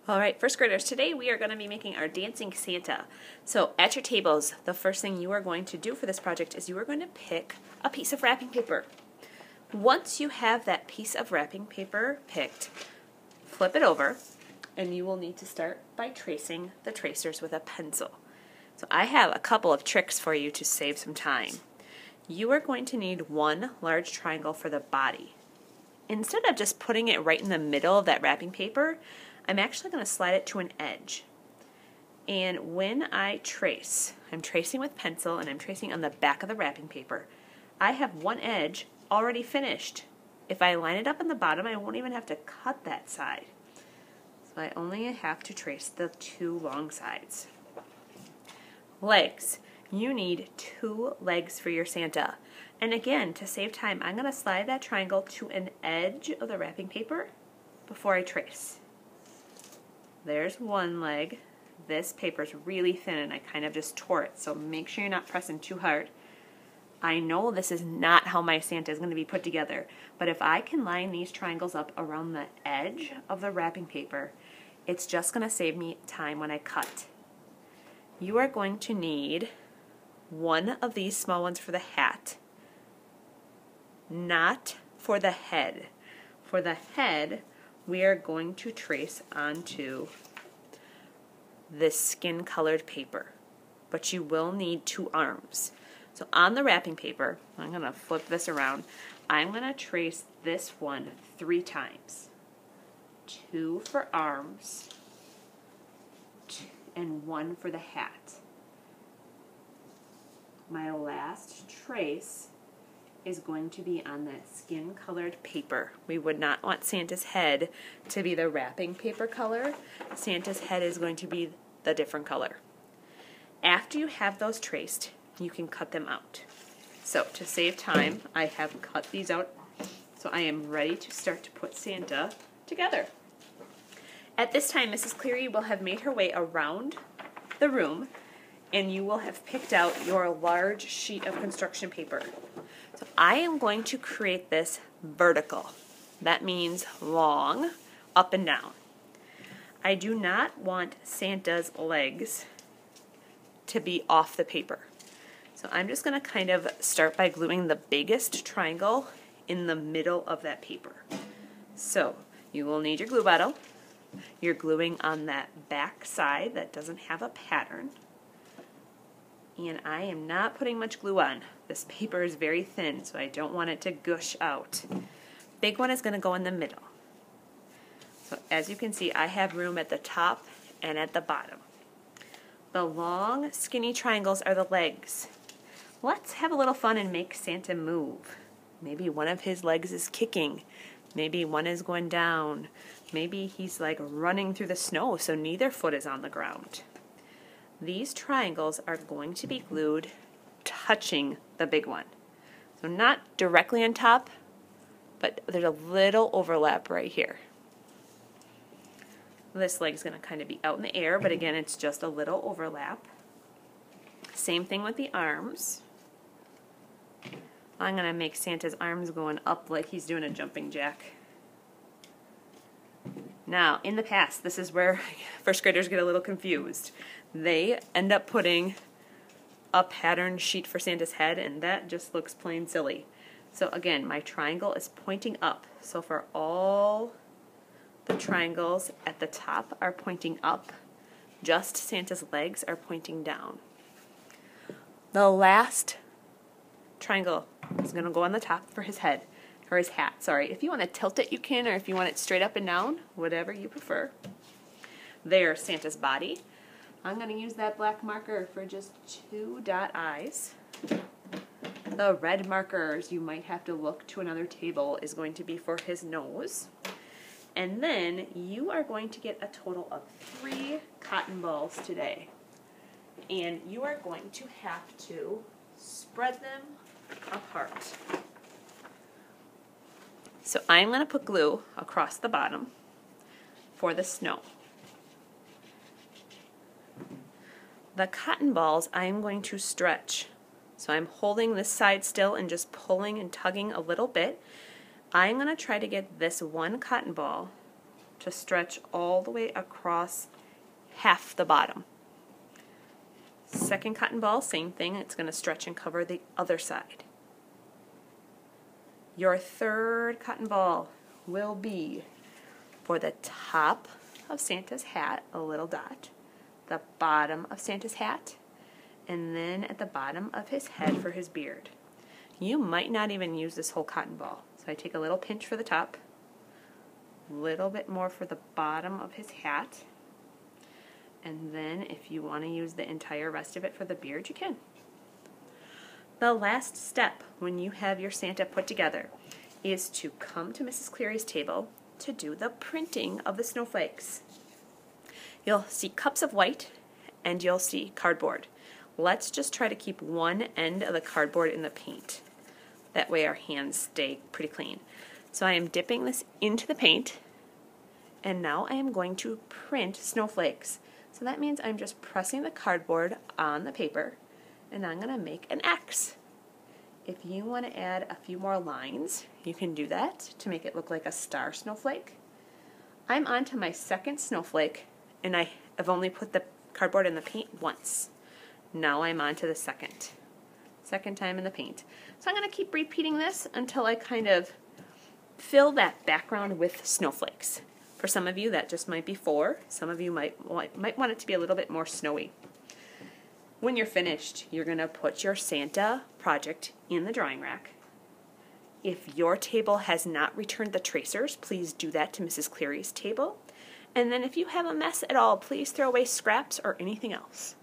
All right, first graders, today we are going to be making our dancing Santa. So at your tables, the first thing you are going to do for this project is you are going to pick a piece of wrapping paper. Once you have that piece of wrapping paper picked, flip it over, and you will need to start by tracing the tracers with a pencil. So I have a couple of tricks for you to save some time. You are going to need one large triangle for the body. Instead of just putting it right in the middle of that wrapping paper, I'm actually going to slide it to an edge. And when I trace, I'm tracing with pencil and I'm tracing on the back of the wrapping paper. I have one edge already finished. If I line it up on the bottom, I won't even have to cut that side. So I only have to trace the two long sides. Legs. You need 2 legs for your Santa. And again, to save time, I'm going to slide that triangle to an edge of the wrapping paper before I trace. There's one leg. This paper is really thin and I kind of just tore it, so make sure you're not pressing too hard. I know this is not how my Santa is going to be put together, but if I can line these triangles up around the edge of the wrapping paper, it's just going to save me time when I cut. You are going to need one of these small ones for the hat, not for the head. For the head, we are going to trace onto this skin colored paper, but you will need 2 arms. So on the wrapping paper, I'm going to flip this around, I'm going to trace this one 3 times. 2 for arms and 1 for the hat. My last trace is going to be on that skin colored paper. We would not want Santa's head to be the wrapping paper color. Santa's head is going to be the different color. After you have those traced, you can cut them out. So to save time, I have cut these out, so I am ready to start to put Santa together. At this time, Mrs. Cleary will have made her way around the room, and you will have picked out your large sheet of construction paper. So I am going to create this vertical. That means long, up and down. I do not want Santa's legs to be off the paper. So I'm just going to kind of start by gluing the biggest triangle in the middle of that paper. So you will need your glue bottle. You're gluing on that back side that doesn't have a pattern. And I am not putting much glue on. This paper is very thin, so I don't want it to gush out. Big one is going to go in the middle. So as you can see, I have room at the top and at the bottom. The long, skinny triangles are the legs. Let's have a little fun and make Santa move. Maybe one of his legs is kicking. Maybe one is going down. Maybe he's like running through the snow, so neither foot is on the ground. These triangles are going to be glued touching the big one. So not directly on top, but there's a little overlap right here. This leg's going to kind of be out in the air, but again, it's just a little overlap. Same thing with the arms. I'm going to make Santa's arms going up like he's doing a jumping jack. Now, in the past, this is where first graders get a little confused. They end up putting a pattern sheet for Santa's head, and that just looks plain silly. So again, my triangle is pointing up. So for all the triangles at the top are pointing up, just Santa's legs are pointing down. The last triangle is going to go on the top for his head. Or his hat, sorry. If you want to tilt it, you can, or if you want it straight up and down, whatever you prefer. There's Santa's body. I'm going to use that black marker for just 2 dot eyes. The red markers, you might have to look to another table, is going to be for his nose. And then you are going to get a total of 3 cotton balls today. And you are going to have to spread them apart. So I'm going to put glue across the bottom for the snow. The cotton balls I'm going to stretch. So I'm holding this side still and just pulling and tugging a little bit. I'm going to try to get this one cotton ball to stretch all the way across half the bottom. Second cotton ball, same thing, it's going to stretch and cover the other side. Your third cotton ball will be for the top of Santa's hat, a little dot, the bottom of Santa's hat, and then at the bottom of his head for his beard. You might not even use this whole cotton ball. So I take a little pinch for the top, a little bit more for the bottom of his hat, and then if you want to use the entire rest of it for the beard, you can. The last step when you have your Santa put together is to come to Mrs. Cleary's table to do the printing of the snowflakes. You'll see cups of white and you'll see cardboard. Let's just try to keep one end of the cardboard in the paint. That way our hands stay pretty clean. So I am dipping this into the paint, and now I am going to print snowflakes. So that means I'm just pressing the cardboard on the paper, and I'm going to make an X. If you want to add a few more lines, you can do that to make it look like a star snowflake. I'm on to my second snowflake, and I have only put the cardboard in the paint once. Now I'm on to the second time in the paint. So I'm going to keep repeating this until I kind of fill that background with snowflakes. For some of you, that just might be 4. Some of you might want it to be a little bit more snowy. When you're finished, you're going to put your Santa project in the drawing rack. If your table has not returned the tracers, please do that to Mrs. Cleary's table. And then if you have a mess at all, please throw away scraps or anything else.